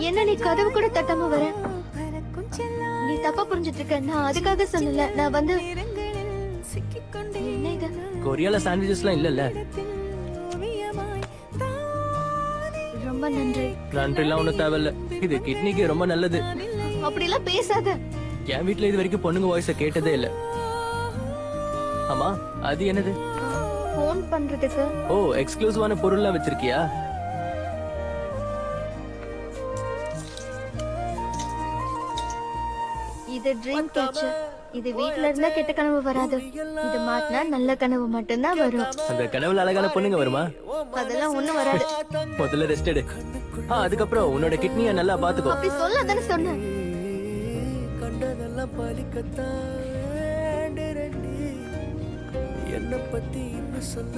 என்ன நீ கதவு கூட தட்டாம வர? நீ தப்பா புரிஞ்சிட்டு இருக்க. நான் அதுக்காக சொல்லல. நான் வந்து என்ன இது? கொரியால சாண்ட்விச்சஸ்லாம் இல்லல்ல. ரொம்ப நன்றி. நன்றிலாம் ஒன்றும் தேவையில்ல. இது கிட்னிக்கு ரொம்ப நல்லது. அப்படிலாம் பேசாத. என் வீட்ல இது வரைக்கும் பொண்ணுங்க வாய்ஸ கேட்டதே இல்ல. ஆமா, அது என்னது? ஃபோன் பண்றதுக்கு. ஓ, எக்ஸ்க்ளூசிவான பொருள்லாம் வச்சிருக்கியா? இது ட்ரீம் கேச்சர். இது வீட்ல இருந்தா கெட்ட கனவு வராது. இது மாட்டினா நல்ல கனவு மட்டும்தான் வரும். அந்த கனவுல அழகான பொண்ணுங்க வருமா? அதெல்லாம் ஒண்ணும் வராது. முதல்ல ரெஸ்ட் எடு. அதுக்கப்புறம் உன்னோட கிட்னியை நல்லா பாத்துக்கோ. அப்படி சொல்லாதானே சொன்னேன். கண்டதெல்லாம் பலிக்கத்தான் என்ன பத்தி இன்னும் சொல்ல